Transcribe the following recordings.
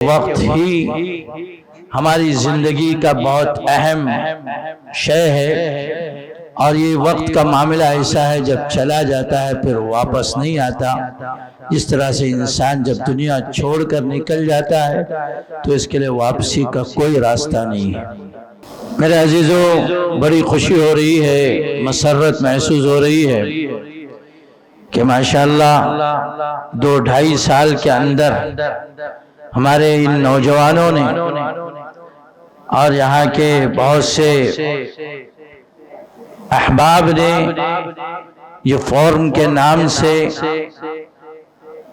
وقت ہی ہماری زندگی کا بہت اہم شے ہے، اور یہ وقت کا معاملہ ایسا ہے جب چلا جاتا ہے پھر واپس نہیں آتا۔ جس طرح سے انسان جب دنیا چھوڑ کر نکل جاتا ہے تو اس کے لیے واپسی کا کوئی راستہ نہیں ہے۔ میرے عزیزو، بڑی خوشی ہو رہی ہے، مسرت محسوس ہو رہی ہے کہ ماشاءاللہ 2-2.5 سال کے اندر ہمارے ان نوجوانوں نے اور یہاں کے بہت سے احباب نے یہ فورم کے نام سے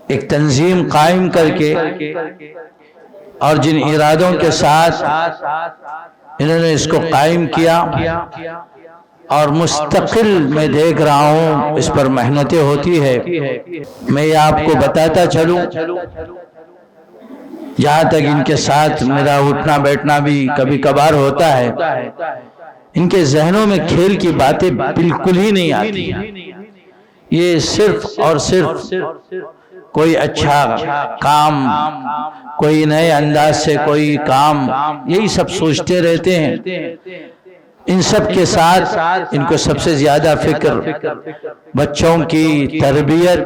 ایک تنظیم قائم کر کے اور جن ارادوں کے ساتھ انہوں نے اس کو قائم کیا، اور مستقل میں دیکھ رہا ہوں اس پر محنتیں ہوتی ہے۔ میں یہ آپ کو بتاتا چلوں، جہاں تک ان کے ساتھ میرا اٹھنا بیٹھنا بھی کبھی کبھار ہوتا ہے، ان کے ذہنوں میں کھیل کی باتیں بالکل ہی نہیں آتی ہیں۔ یہ صرف اور صرف کوئی اچھا کام، کوئی نئے انداز سے کوئی کام، یہی سب سوچتے رہتے ہیں۔ ان سب کے ساتھ ان کو سب سے زیادہ فکر بچوں کی تربیت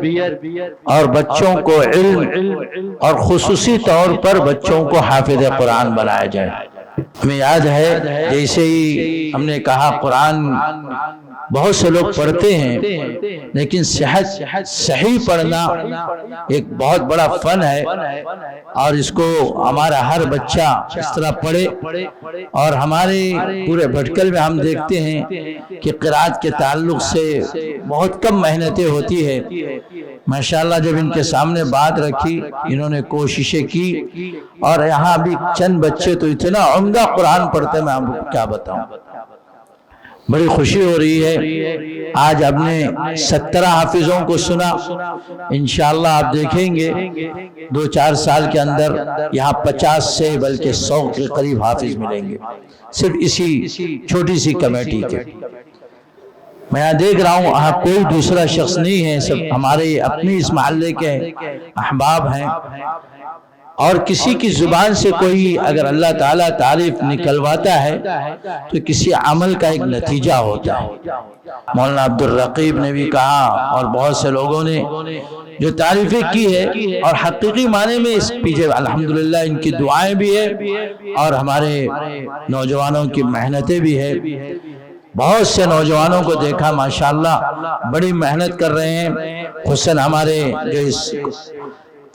اور بچوں کو علم اور خصوصی طور پر بچوں کو حافظ قرآن بنایا جائے۔ ہمیں یاد ہے جیسے ہی ہم نے کہا قرآن بہت سے لوگ پڑھتے ہیں، لیکن صحیح پڑھنا ایک بہت بڑا فن ہے، اور اس کو ہمارا ہر بچہ اس طرح پڑھے۔ اور ہمارے پورے بھٹکل میں ہم دیکھتے ہیں کہ قرآت کے تعلق سے بہت کم محنتیں ہوتی ہے۔ ماشاءاللہ جب ان کے سامنے بات رکھی، انہوں نے کوششیں کی، اور یہاں بھی چند بچے تو اتنا عمدہ قرآن پڑھتے، میں آپ کو کیا بتاؤں۔ بڑی خوشی ہو رہی ہے۔ آج ہم نے 17 حافظوں کو سنا، انشاءاللہ آپ دیکھیں گے 2-4 سال کے اندر یہاں 50 سے بلکہ 100 کے قریب حافظ ملیں گے، صرف اسی چھوٹی سی کمیٹی کے۔ میں یہاں دیکھ رہا ہوں یہاں کوئی دوسرا شخص نہیں ہے، سب ہمارے اپنی اس محلے کے احباب ہیں، اور کسی کی زبان سے کوئی اگر اللہ تعالیٰ تعریف نکلواتا ہے تو کسی عمل کا ایک نتیجہ ہوتا ہے۔ مولانا عبدالرقیب نے بھی کہا، اور بہت سے لوگوں نے جو تعریفیں کی ہے، اور حقیقی معنی میں اس پیچھے الحمدللہ ان کی دعائیں بھی ہے اور ہمارے نوجوانوں کی محنتیں بھی ہے۔ بہت سے نوجوانوں کو دیکھا ماشاءاللہ بڑی محنت کر رہے ہیں، خصوصاً ہمارے جو اس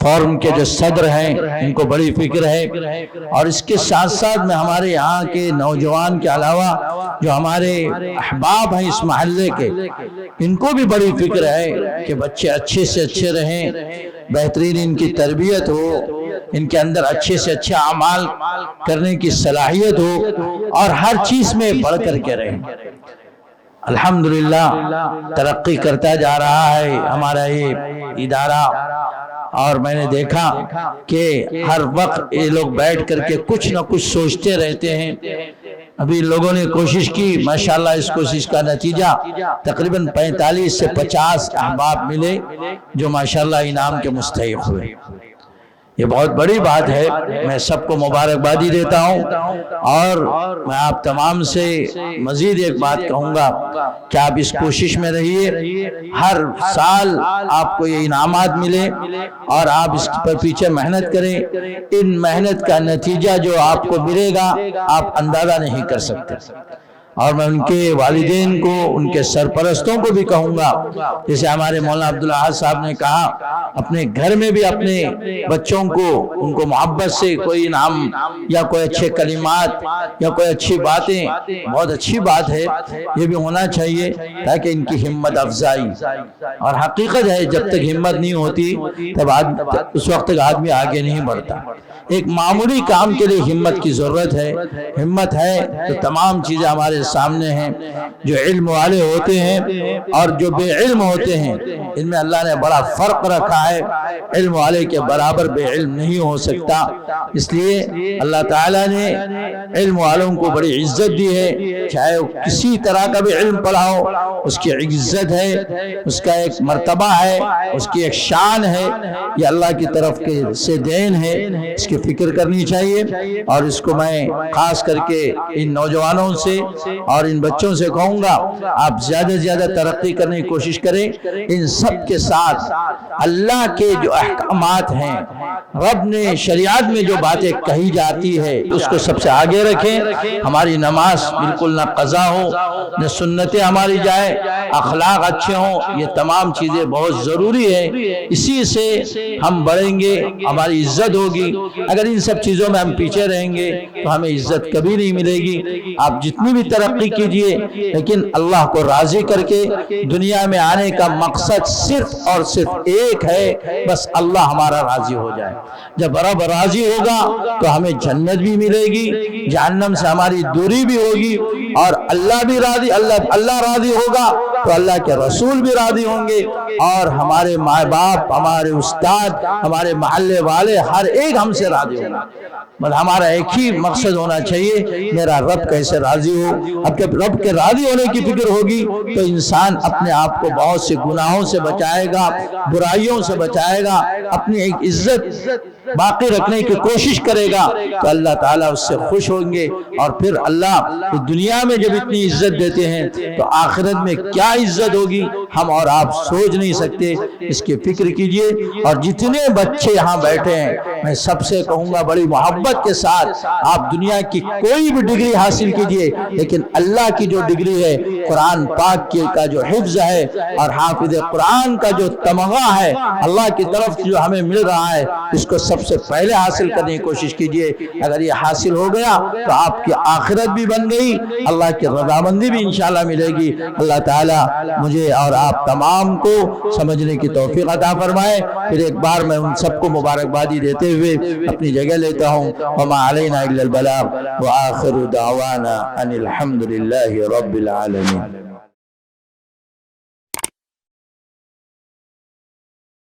فورم کے جو صدر ہیں ان کو بڑی فکر ہے، اور اس کے ساتھ ساتھ میں ہمارے یہاں کے نوجوان کے علاوہ جو ہمارے احباب ہیں اس محلے کے، ان کو بھی بڑی فکر ہے کہ بچے اچھے سے اچھے رہیں، بہترین ان کی تربیت ہو، ان کے اندر اچھے سے اچھے اعمال کرنے کی صلاحیت ہو، اور ہر چیز میں بڑھ کر کے رہیں۔ الحمدللہ ترقی کرتا جا رہا ہے ہمارا یہ ادارہ، اور میں نے دیکھا کہ ہر وقت یہ لوگ بیٹھ کر کے کچھ نہ کچھ سوچتے رہتے ہیں۔ ابھی لوگوں نے کوشش کی، ماشاءاللہ اس کوشش کا نتیجہ تقریباً 45 سے 50 احباب ملے جو ماشاءاللہ انعام کے مستحق ہوئے۔ یہ بہت بڑی بات ہے، میں سب کو مبارکبادی دیتا ہوں، اور میں آپ تمام سے مزید ایک بات کہوں گا کہ آپ اس کوشش میں رہیے، ہر سال آپ کو یہ انعامات ملے، اور آپ اس پر پیچھے محنت کریں۔ ان محنت کا نتیجہ جو آپ کو ملے گا آپ اندازہ نہیں کر سکتے، اور میں ان کے والدین کو، ان کے سرپرستوں کو بھی کہوں گا، جیسے ہمارے مولانا عبدالاحد صاحب نے کہا، اپنے گھر میں بھی اپنے بچوں کو ان کو محبت سے کوئی انعام یا کوئی اچھے کلمات یا کوئی اچھی باتیں، بہت اچھی بات ہے، یہ بھی ہونا چاہیے تاکہ ان کی ہمت افزائی۔ اور حقیقت ہے جب تک ہمت نہیں ہوتی تب اس وقت تک آدمی آگے نہیں بڑھتا۔ ایک معمولی کام کے لیے ہمت کی ضرورت ہے، ہمت ہے تو تمام چیزیں ہمارے سامنے ہیں. جو علم والے ہوتے ہیں اور جو بے علم ہوتے ہیں ان میں اللہ نے بڑا فرق رکھا ہے. علم والے کے برابر بے علم نہیں ہو سکتا. اس لیے اللہ تعالیٰ نے علم والوں کو بڑی عزت دی ہے. چاہے وہ کسی طرح کا بھی علم پڑھاؤ اس کی عزت ہے, اس کا ایک مرتبہ ہے, اس کی ایک شان ہے. یہ اللہ کی طرف سے دین ہے, اس کی فکر کرنی چاہیے. اور اس کو میں خاص کر کے ان نوجوانوں سے اور ان بچوں سے کہوں گا آپ زیادہ سے زیادہ ترقی کرنے کی کوشش کریں. ان سب کے ساتھ اللہ کے جو احکامات ہیں, رب نے شریعت میں جو باتیں کہی جاتی ہے اس کو سب سے آگے رکھیں. ہماری نماز بالکل نہ قضا ہو, نہ سنتیں ہماری جائے, اخلاق اچھے ہوں. یہ تمام چیزیں بہت ضروری ہے. اسی سے ہم بڑھیں گے, ہماری عزت ہوگی. اگر ان سب چیزوں میں ہم پیچھے رہیں گے تو ہمیں عزت کبھی نہیں ملے گی. آپ جتنی بھی ترقی کیجئے لیکن اللہ کو راضی کر کے دنیا میں آنے کا مقصد صرف اور صرف ایک ہے, بس اللہ ہمارا راضی ہو جائے. جب رب راضی ہوگا تو ہمیں جنت بھی ملے گی, جہنم سے ہماری دوری بھی ہوگی. اور اللہ بھی راضی, اللہ راضی ہوگا تو اللہ کے رسول بھی راضی ہوں گے, اور ہمارے ماں باپ, ہمارے استاد, ہمارے محلے والے ہر ایک ہم سے راضی ہوگا. بس ہمارا ایک ہی مقصد ہونا چاہیے, میرا رب کیسے راضی ہو. اب جب رب کے راضی ہونے کی فکر ہوگی تو انسان اپنے آپ کو بہت سے گناہوں سے بچائے گا, برائیوں سے بچائے گا, اپنی ایک عزت باقی رکھنے کی کوشش کرے گا تو اللہ تعالیٰ اس سے خوش ہوں گے. اور پھر اللہ دنیا میں جب اتنی عزت دیتے ہیں تو آخرت میں کیا عزت ہوگی ہم اور آپ سوچ نہیں سکتے. اس کی فکر کیجئے. اور جتنے بچے یہاں بیٹھے ہیں میں سب سے کہوں گا بڑی محبت کے ساتھ آپ دنیا کی کوئی بھی ڈگری حاصل کیجئے, لیکن اللہ کی جو ڈگری ہے, قرآن پاک کا جو حفظ ہے اور حافظ قرآن کا جو تمغہ ہے اللہ کی طرف جو ہمیں مل رہا ہے, اس کو سب سے پہلے حاصل کرنے کی کوشش کیجئے. اگر یہ حاصل ہو گیا تو آپ کی آخرت بھی بن گئی, اللہ کی رضامندی بھی انشاءاللہ ملے گی. اللہ تعالیٰ مجھے اور آپ تمام کو سمجھنے کی توفیق عطا فرمائے. پھر ایک بار میں ان سب کو مبارکبادی دیتے ہوئے اپنی جگہ لیتا ہوں. وما علینا الا البلاغ وآخر دعوانا ان الحمد للہ رب العالمین.